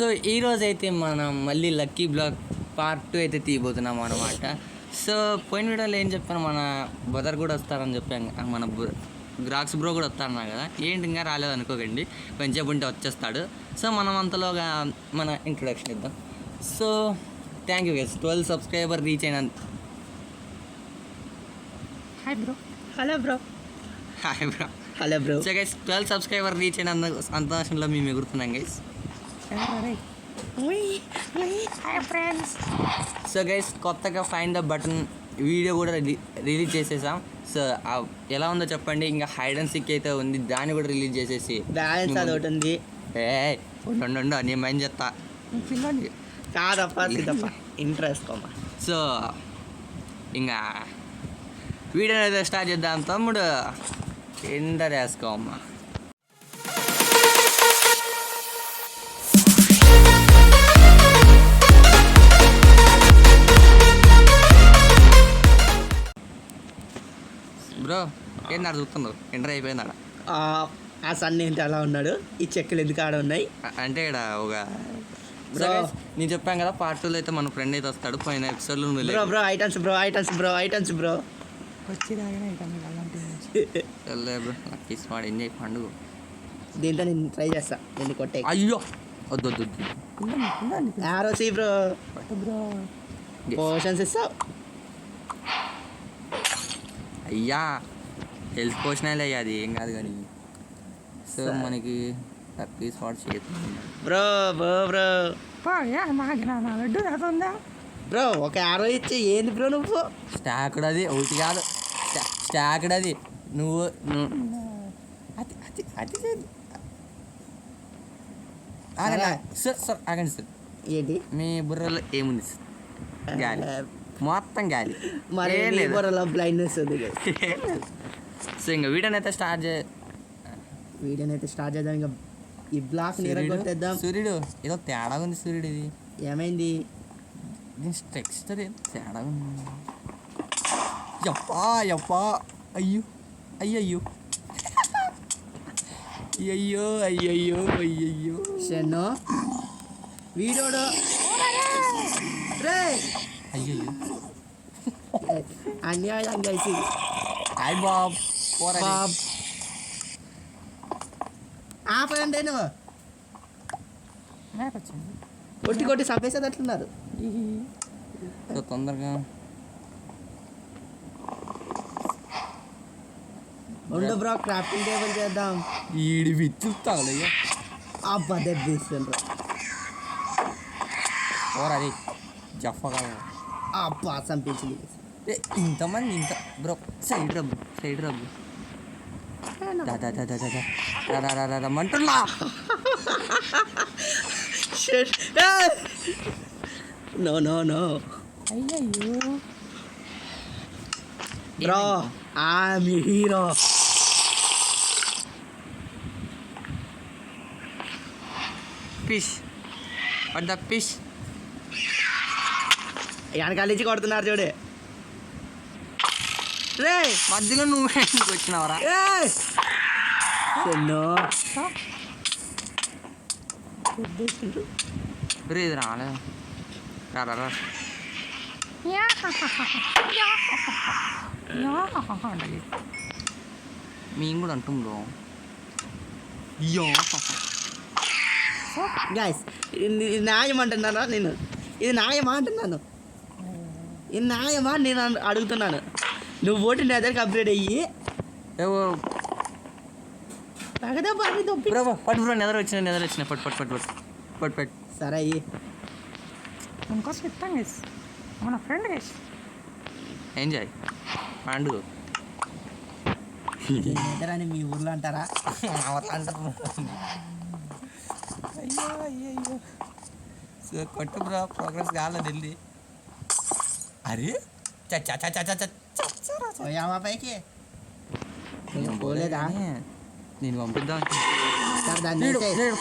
So ఈరోజైతే మనం మళ్ళీ లక్కీ బ్లాక్ పార్ట్ 2 అయితే తీయబోతున్నాం అనమాట. సో పోయిన వీడియోలో ఏం చెప్పాను, మన బ్రదర్ కూడా వస్తారని చెప్పాను, మన గ్రాక్స్ బ్రో కూడా వస్తారన్నా కదా. ఏంటి ఇంకా రాలేదు అనుకోకండి, కొంచెంసేపు ఉంటే వచ్చేస్తాడు. సో మనం అంతలోగా మన ఇంట్రొడక్షన్ ఇద్దాం. So thank you guys, 12 subscriber reach అయిన. Hi bro. Hello bro. Hi bro. Hello bro. So guys 12 subscriber reach అయిన సంతోషంలో మేము ఎగురుతున్నాం గైస్. సో గైస్ కొత్తగా ఫైండ్ ద బటన్ వీడియో కూడా రిలీజ్ చేసేసాం. సో ఎలా ఉందో చెప్పండి. ఇంకా హైడ్ అండ్ సిక్ అయితే ఉంది, దాన్ని కూడా రిలీజ్ చేసేసి బ్యాలెన్స్ అది ఒకటి ఉంది. ఉండు నేను మైండ్ చెప్తా కాదప్ప ఇంట్రెస్ట్ కొమ్మ. సో ఇంకా వీడియో అయితే స్టార్ట్ చేద్దాం తమ్ముడు. ఎంటర్ వేసుకోమ్మా. బ్రో ఏంటి చూస్తున్నావు? ఎంటర్ అయిపోయింది ఆ సన్ ఏంటి అలా ఉన్నాడు, ఈ చెక్కులు ఎందుకు ఆడ ఉన్నాయి అంటే ఇక్కడ ఒక బ్రో నేను చెప్పాను కదా, పార్ట్ 2లో అయితే మన ఫ్రెండ్ అయితే వస్తాడు. పోయిన ఎపిసోడ్లో bro bro items bro items bro items bro వెళ్ళే బ్రో లక్కీ స్పాట్ ఎంజాయ్ పండుగ. దీంతో నేను ట్రై చేస్తా, నేను కొట్టే. అయ్యో వద్దు వద్దు ఆరోసి బ్రో బ్రో పోషన్స్ ఇస్తావు. అయ్యా హెల్త్ పోషనాలే అయ్యా, అది ఏం కాదు కానీ. సో మనకి లక్కీ స్పాట్ చేస్తుంది బ్రో బ్రో బ్రో లడ్డు రాతుందా బ్రో. ఒక ఆరో ఇచ్చి ఏంది బ్రో నువ్వు స్టాక్డ్, అది ఒకటి కాదు స్టాక్డ్. అది నువ్వు అది అది అది సార్ సార్ ఆగండి సార్. ఏంటి మీ బుర్రలో ఏముంది సార్? గాలి, మొత్తం గాలి. మరి బ్లైండ్నెస్ ఉంది. సో ఇంకా వీడియోనైతే స్టార్ట్ చేద్దాం. ఇంకా ఈ బ్లాక్ కొట్టేద్దాం. సూర్యుడు ఏదో తేడా ఉంది. సూర్యుడు ఇది ఏమైంది? దీని టెక్స్చర్ ఏదో తేడా ఉంది. యప్పా యప్పా అయ్యో అయ్యయ్యో అయ్యయ్యో అయ్యయ్యో అయ్యయ్యో షెన్నో వీడోడు రే అయ్యయ్యో అన్యాయం చేసి. హాయ్ బాబ్ బాబ్ ఆపండి, నువ్వు కొట్టి కొట్టి చంపేసేది అట్లున్నారు. సో తొందరగా ఉండు బ్రో, క్రాఫ్టింగ్ టేబుల్ చేద్దాం. ఈడి విత్తులు తగలయ్యా. అబ్బా దెబ్బేస్తుండ్రు. ఓరది జఫగా అబ్బా చంపించింది. ఇంతమంది ఇంత బ్రో. సైడ్ రబ్బు సైడ్ రబ్బు మంటున్నా. నో నో నో అయ్యయ్యో bro, I'm hero. Fish what the fish. వెనకాల నుంచి కొడుతున్నారు చూడే. రే మధ్యలో నువ్వు ఎందుకు వచ్చినావరా? రే ఇది రాలేదు. రా మేము కూడా అంటాం బ్రో. గైస్ ఇది న్యాయం అంటున్నానా నేను? ఇది న్యాయమా అంటున్నాను. ఇది న్యాయమా నేను అడుగుతున్నాను. నువ్వు ఓటు నా దగ్గరికి అప్గ్రేడ్ అయ్యి పట్టు బ్రో. నెదర్ వచ్చిన పట్టు పట్టు పట్టు పట్టు పట్టు. సరే అయ్యి మనకోసం ఇస్తాం గైస్, మన ఫ్రెండ్ గైస్. ఎంజాయ్ పండుగ. అని మీ ఊర్లో అంటారా? అంటారు. అయ్యో అయ్యో. సో కొట్టు బ్రో, ప్రోగ్రెస్ కాలేదు వెళ్ళి. అరే పోయావా పైకి? పోలేదా? నేను పంపిద్దాం. దాన్ని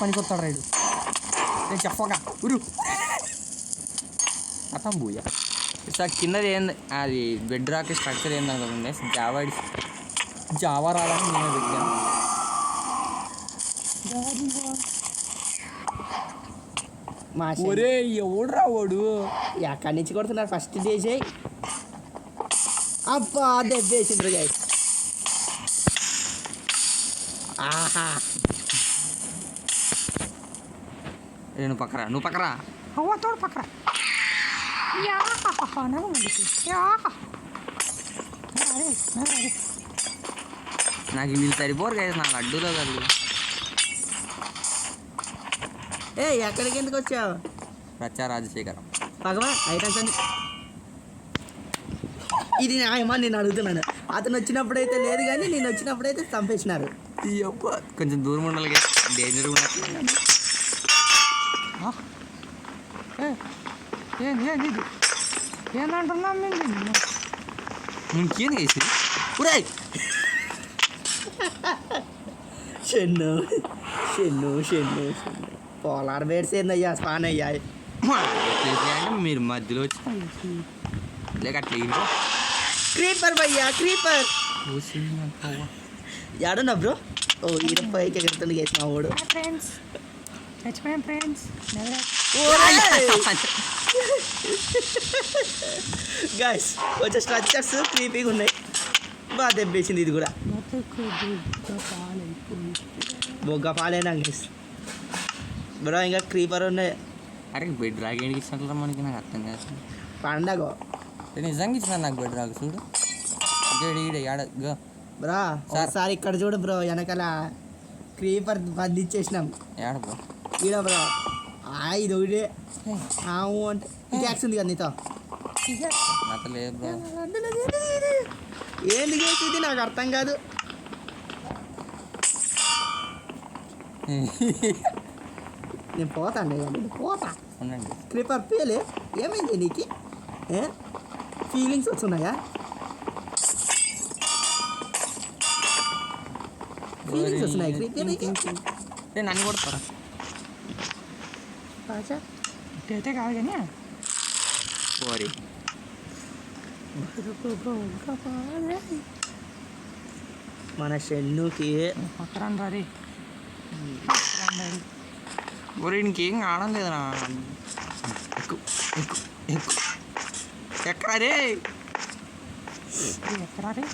పనికొస్తాడు రైడు. నేను చెప్పగా ఉరు అతం బూయా. సార్ కిందది ఏంది, అది బెడ్ రాక్ స్ట్రక్చర్ ఏంది అనుకోండి. జావా రావడానికి నేనే పెట్టాను. మా ఒరే ఎవడురా వాడు ఎక్కడి నుంచి కొడుతున్నారు ఫస్ట్ చేసి అబ్బా దెబ్బేసిండ్రు గైస్ ఆహా నువ్వు పక్కరా నువ్వు పక్కరా అవ్వ తోడు పక్కన నాకు వీళ్ళు సరిపోరు కదా నాకు అడ్డులో కళ్ళు ఏ ఎక్కడికి ఎందుకు వచ్చావు రచ్చా రాజశేఖరం భగవా ఐటమ్స్ అని ఇది న్యాయమా నేను అడుగుతున్నాను అతను వచ్చినప్పుడైతే లేదు కానీ నేను వచ్చినప్పుడైతే చంపేసినారు కొంచెం దూరం ఉండాలి కదా డేంజర్ ఉన్నట్లు ఏంది ఏంది ఇది ఏందంటున్నా ఇంకేం చేసి పురే షెన్ను షెన్ను షెన్ను షెన్ను పోలార్ బేడ్స్ ఏందయ్యా స్పాన్ అయ్యా అంటే మీరు మధ్యలో వచ్చి లేక అట్లా ఇంకో క్రీపర్ భయ్యా క్రీపర్ యాడున్నా బ్రో ఓ పైకి ఎగురుతుంది గేసి మా వాడు ఫ్రెండ్స్ చచ్చిపోయాం ఫ్రెండ్స్ గాయస్ కొంచెం స్ట్రక్చర్స్ క్రీపీగా ఉన్నాయి బాగా దెబ్బేసింది ఇది కూడా బొగ్గ పాలేనా గైస్ బ్రో ఇంకా క్రీపర్ ఉన్నాయి అరే బెడ్ రాక్ ఏంటికి ఇచ్చినట్లు మనకి నాకు అర్థం కాదు పండగ నిజంగా ఇచ్చిన నాకు బెడ్ రాక్ చూడు ఈడ ఆడ బ్రో ఒకసారి ఇక్కడ చూడు బ్రో వెనకాల క్రీపర్ బంధించేసినాం ఏడ బ్రో ఈడ బ్రో ఇది ఒకటే ఆవు అంటే ట్యాక్స్ ఉంది కదా నీతో నాతో లేదు బ్రో ఏంది చేసేది నాకు అర్థం కాదు నేను పోతాను నేను పోతా ఉండండి క్రీపర్ పేలే ఏమైంది నీకు ఫీలింగ్స్ వస్తున్నాయా ఫీలింగ్స్ వస్తున్నాయి క్రీపర్ నన్ను కొడతారా అయితే కాదు కానీ సారీ మన షెన్నుకి పక్కన రీ ఒరే ఇంకేం ఆడడం లేదురా ఎక్కువ ఎక్కువ ఎక్కువ ఎక్కడా రే ఎక్కడా రీ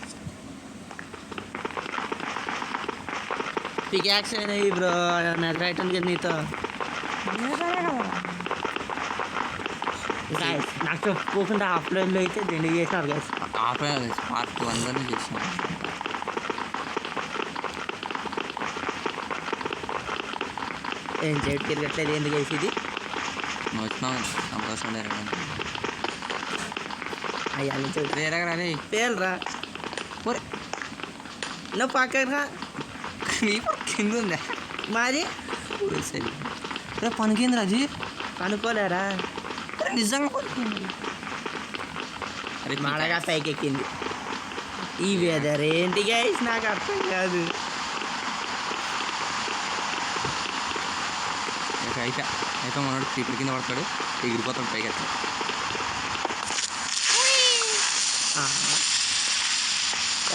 పికాక్స్ అయినాయి బ్రో నెట్ ఐటమ్ కదా నీతో నాకు చెప్పుకోకుండా ఆఫ్లైన్లో అయితే రెండు చేసినారు గైస్ ఆఫ్లైన్ పార్ట్ 1 చేసిన ఏం చేయడం తిరగట్లేదు ఎందుకు వేసి ఇది నువ్వు వచ్చినావు సంతోషం అయ్యా నుంచి వేరే రే పేలరా ఒరే నువ్వు పక్కన కింద ఉందా మాది సరే రే పనికింది రాజీ అనుకోలేరా నిజంగా పనికింది అరే మాడగా పైకి ఎక్కింది ఈ వెదర్ ఏంటి గైస్ నాకు అర్థం కాదు అయితే అయితే మనోడు క్రీపర్ కింద పడతాడు ఎగిరిపోతాడు పైకి ఎత్తాడు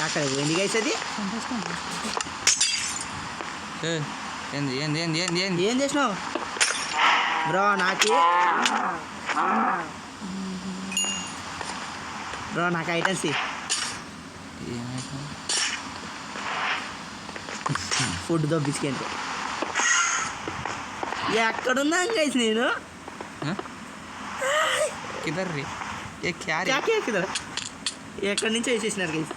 అక్కడ పోయింది గైస్ అది ఏంది ఏంది ఏంది ఏంది ఏంది ఏం చేసినావు బ్రో నాకు ఐటమ్స్ ఫుడ్ దొబ్బించుకేంటి ఎక్కడున్నాను గైస్ నేను किधर रे ये क्या रे क्या किधर ఎక్కడి నుంచి వేసేసినారు గైస్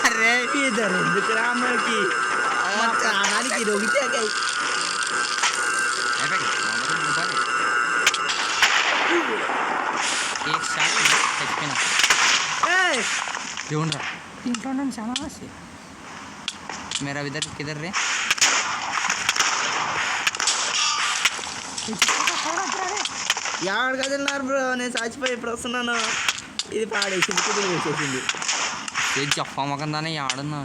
अरे ఇద్దరు ఎందుకు రామకి ప్రాణానికి రోగితే గైస్ एक शॉट चचपेना क्यों रहा దీంట్లో నుంచి చాలా వస్తాయి मेरा इधर किधर रे ఎవరు కదిలినారు బ్రో నేను చచ్చిపోయి ఇప్పుడు వస్తున్నాను ఇది పాడేసింది కుదురు వేసేసింది ये जफ्फा मकन दाने ఆడున్నా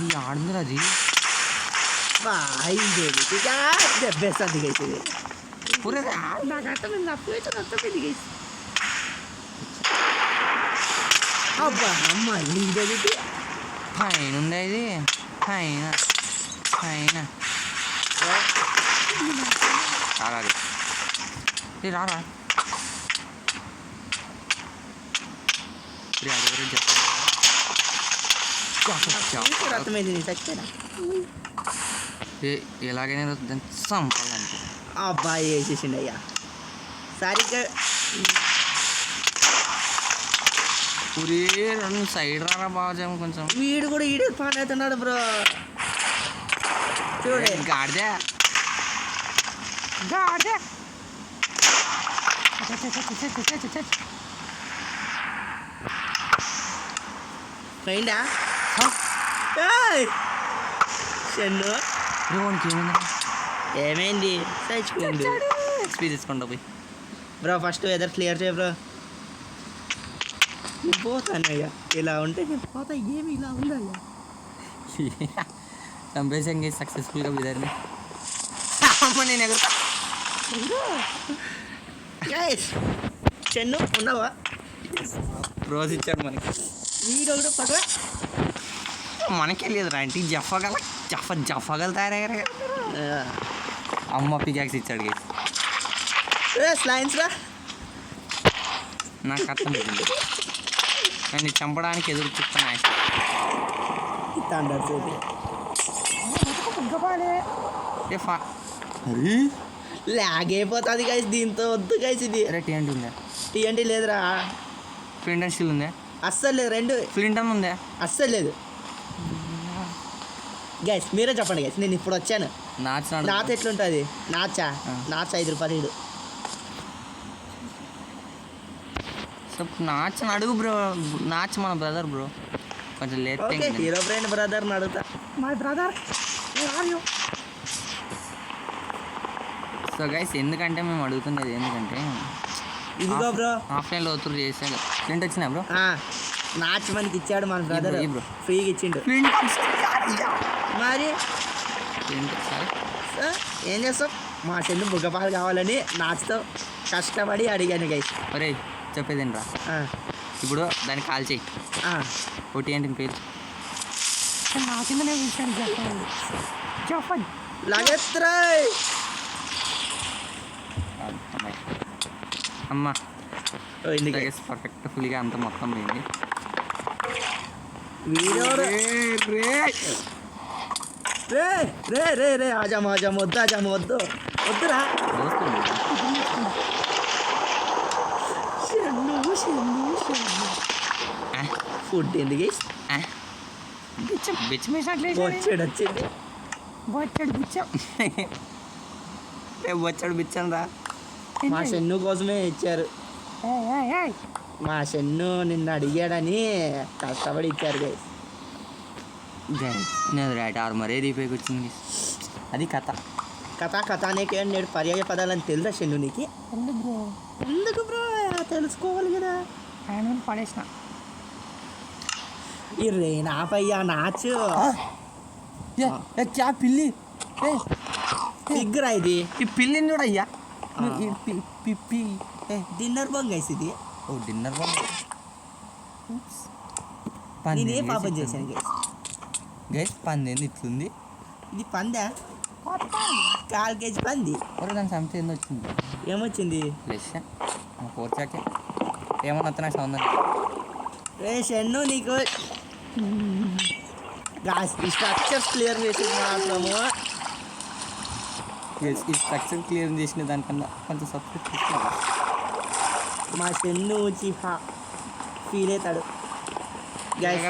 ఈ ఆడుంది అది బాయ్ దెబ్బేస్తుంది గైస్ ఇది పూరే నాకు అర్థమైంది అర్థమైంది గైస్ అబ్బా అమ్మ ఇది పైన ఉండే ఇది పైన పైన రారాది ఇది రారా రథమైంది నీ చచ్చిపోయినా ఎలాగైనా దాన్ని చంపాలంటే అబ్బాయి వేసేసిండు అయ్యా సరిగ్గా పురి రెండు సైడ్ రారా బాగా కొంచెం వీడు కూడా ఈడే పాట అవుతున్నాడు బ్రో చూడే గాడిదే గాడే పోయిందా చెన్ను వానికి ఏమైంది ఏమైంది చచ్చిపోయింది స్పీడ్ తీసుకుంటా పోయి బ్రో ఫస్ట్ వెదర్ క్లియర్ చేయ బ్రో నేను పోతాను అయ్యా ఇలా ఉంటే నేను పోతా ఏమి ఇలా ఉందయ్యా చంపేసంగి సక్సెస్ఫుల్గా విదర్ని నేను ఎగురుతా చెన్ను ఉన్నావా రోజు ఇచ్చాడు మనకి వీడు ఒకటి పక్కన మనకే లేదు అంటే జఫగల తయారయ్యారు అమ్మ పికాక్స్ ఇచ్చాడు గైస్ స్లైన్స్ రా నాకు అర్థం అవుతుంది నన్ను చంపడానికి ఎదురు చూస్తాను థండర్ చూపి లాగ్ అయిపోతుంది గైస్ దీంతో వద్దు గైస్ ఇది అరే టీఎన్టీ ఉందా టీఎన్టీ లేదురా ఫ్లింట్ అండ్ స్టీల్ ఉందా అస్సలు లేదు రెండు ఫ్లింట్ అని ఉందా అస్సలు లేదు గైస్ మీరే చెప్పండి గైస్ నేను ఇప్పుడు వచ్చాను నాచ ఎట్లుంటుంది నాచా 5 రూపాయలు ఇడు నాచ్ అడుగు బ్రో నాచ్ మన బ్రదర్ బ్రో కొంచెం లేట్ ఓకే హీరో ఫ్రెండ్ బ్రదర్ని అడుగుతా మై బ్రదర్ సో గైస్ ఎందుకంటే మేము అడుగుతున్నది ఎందుకంటే ఇదిగో బ్రో ఆఫ్లైన్లో ఒత్తురు చేసాక ఫ్లింట్ వచ్చినా బ్రో నాచ్ మనకి ఇచ్చాడు మన బ్రదర్ ఈ బ్రో ఫ్రీగా ఇచ్చిండు మరి ఫ్లింట్ సరే ఏం చేస్తాం మా చెల్లి బుగ్గపాలు కావాలని నాచుతో కష్టపడి అడిగాను గైస్ ఒరే చెప్పేదేంటి రా ఇప్పుడు దాన్ని కాల్ చేయి ఒకటి ఏంటి పేరు నా కిందనే పిలిచాను జఫన్ లగెత్రాయ్ అమ్మ ఎందుకు పర్ఫెక్ట్ ఫుల్గా అంత మొత్తం పోయింది వీడియో రే రే రే రే ఆజాము వద్దు వద్దురా ఫుడ్ ఎందుకు బిచ్చం వచ్చాడు వచ్చింది బొచ్చడు బిచ్చం వచ్చాడు బిచ్చం రా మా చెన్ను కోసమే ఇచ్చారు మా చెన్ను నిన్న అడిగాడని కష్టపడి ఇచ్చారు గైస్ నేను రైట్ ఆర్మరే దీపేకి వచ్చింది అది కథ అనేకే నేడు పర్యాయ పదాలని తెలుదా చెన్ను నీకు ఎందుకు బ్రో తెలుసుకోవాలి కదా ఆయన పడేసిన ఈ రేనా పయ్యా నాచు క్యా పిల్లి పిగ్గురా ఇది ఈ పిల్లిని కూడా అయ్యా డిన్నర్ బాంగ్ గైస్ ఇది ఓ డిన్నర్ నేను ఏ పాపం చేశాను గైస్ పంది ఇట్లుంది ఇది పందా 4 కేజీ పంది ఒరే దాని సంత ఏంది వచ్చింది ఏమొచ్చింది ప్లస్ పోర్చాకే ఏమన్నా వస్తున్నా సౌందర్య రే షన్ను నీకు గాస్ ఈ స్ట్రక్చర్స్ క్లియర్ చేసి మాత్రము ఈ స్ట్రక్చర్ క్లియర్ చేసిన దానికన్నా కొంచెం సబ్స్క్రైబ్ చేసుకోవాలి మా షన్ను చిహా ఫీల్ అవుతాడు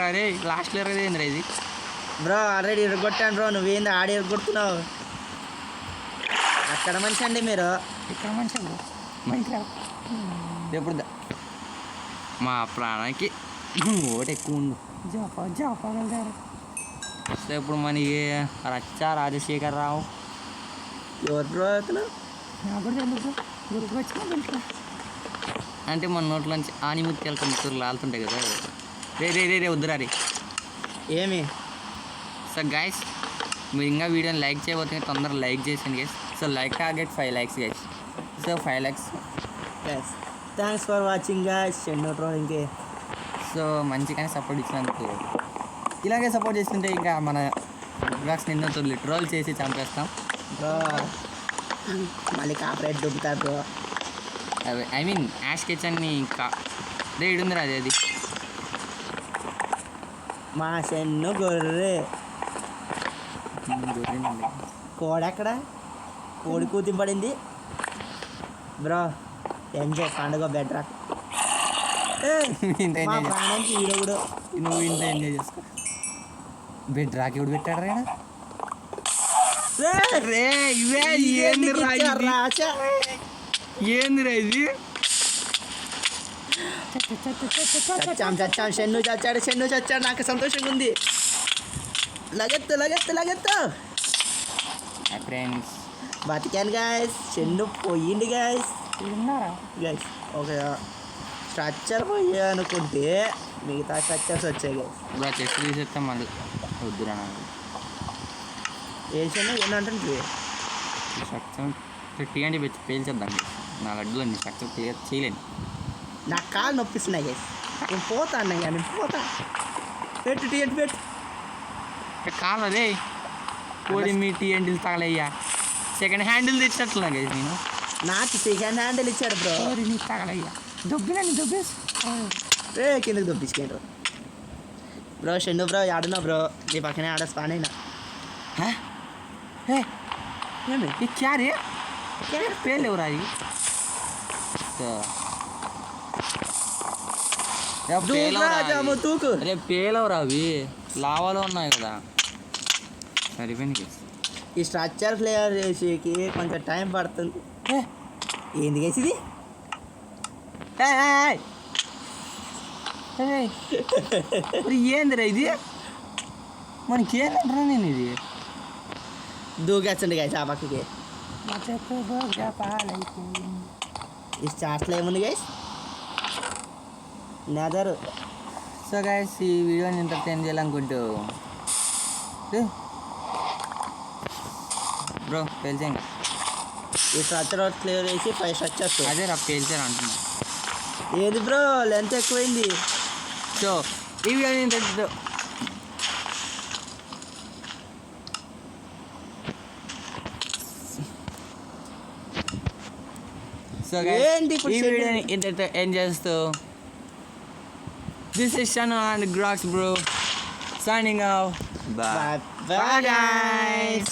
అరే లాస్ట్ ఇయర్ ఏంద్రా ఇది బ్రో ఆల్రెడీ ఇరగొట్టాను బ్రో నువ్వేంది ఆడి ఇరగొడుతున్నావు అక్కడ మనిషి అండి మీరు ఇక్కడ మంచిగా మంచిగా ఎప్పుడు మా ప్రాణానికి ఓటు ఎక్కువ ఉంది జపగలుగుతారు సో ఇప్పుడు మనకి రాజశేఖర్ రావు ఎవరు బ్రో అతను నాకు కూడా తెలుసు గుర్తుకొచ్చినా తెలుసు అంటే మన నోట్లోంచి ఆనిముత్యాలు కొన్ని లాలుతుంటాయి కదా రే వద్దురా రే ఏమి సో గైస్ మీరు ఇంకా వీడియోని లైక్ చేయబోతే తొందరగా లైక్ చేసాను guys so like target 5 lakhs guys so 5 lakhs thanks for watching guys Shannu ట్రోలింగ్కి సో మంచిగానే సపోర్ట్ ఇచ్చినందుకు ఇలాగే సపోర్ట్ చేస్తుంటే ఇంకా మన బ్లాగ్స్ నిన్న ట్రోల్ చేసి చంపేస్తాం బ్రో మళ్ళీ కాపరేట్ దుబ్బుతారు బ్రో. ఐ మీన్ యాష్ కిచెన్ని ఇంకా ఇడుందిరా అది మా చెన్ను గొర్రె కోడెక్కడ కోడి కూతి పడింది బ్రో. ఎంజాయ్ పండుగ బెటర్ ఇంత మా ఎంజాయ్ ప్రాణానికి హీరో కూడా. నువ్వు ఇంత ఎంజాయ్ చేసుకో. బెడ్ రాకి ఇప్పుడు పెట్టాడు రా రే ఇవే ఏందిరా ఇది చచ్చాం చెన్ను చచ్చాడు నాకు సంతోషంగా ఉంది. లగెత్తు ఫ్రెండ్స్ బతికాను గాయస్. చెన్ను పోయింది గాయస్. ఉన్నారా గైస్ ఒక స్ట్రక్చర్ పోయా అనుకుంటే మిగతా స్ట్రక్చర్స్ వచ్చాయి గైస్. ఇప్పుడు చెస్ట్ తీసేస్తే మళ్ళీ వద్దురా నాకు వేసాను ఏంటంటే స్ట్రక్చర్ టీఎంటీ పెట్టి పేల్చేద్దాం నా లడ్డులో నీ స్ట్రక్చర్ క్లియర్ చేయలేను. నా కాళ్ళు నొప్పిస్తున్నాయి గైస్. నేను పోతా అన్నయ్య నేను పోతా. పెట్టు టీఎంటీ పెట్టు. కాదు అదే కోడి మీ టీఎంటీలు తగలయ్యా సెకండ్ హ్యాండిల్ తెచ్చినట్లు నాకు నేను నాకు సెకండ్ హ్యాండిల్ ఇచ్చాడు బ్రో. కోరి నీ తగలయ్యా దొబ్బినండి దొబ్బేసి కిందకి దొప్పించుకోండి బ్రో. షెన్ను బ్రో ఆడున్నా బ్రో. నీ పక్కనే ఆడ స్పాన్ అయినా ఏమి ये क्या रे क्या पेल हो रहा है తూకు. అరే పేలవరా అవి లావాలో ఉన్నాయి కదా సరిపోయింది. ఈ స్ట్రక్చర్ క్లియర్ చేసేకి కొంచెం టైం పడుతుంది. ఏంది గైస్ ఇది? ఏందిరా ఇది మనకి ఏంటంటారా నేను ఇది దూకేచ్చండి గైస్ ఆ పక్కకి. మతకు బొగ్గ పాలైపోయింది. ఈ స్టార్ట్లో ఏముంది గైస్? నెదరు. సో గైస్ ఈ వీడియోని ఎంటర్టైన్ చేయాలనుకుంటూ బ్రో పేల్చేయండి. ఈ స్ట్రక్చర్ క్లియర్ చేసి 5 స్ట్రక్చర్స్. అదే రా పేల్చాను అంటున్నా. ఏది బ్రో లెంత్ ఎక్కువైంది. సో ఈ వీడియోని సో ఏంటి ఇప్పుడు ఈ వీడియోని ఎండ్ చేస్తూ దిస్ ఇస్ షను అండ్ గ్రాక్స్ bro signing off Bye guys.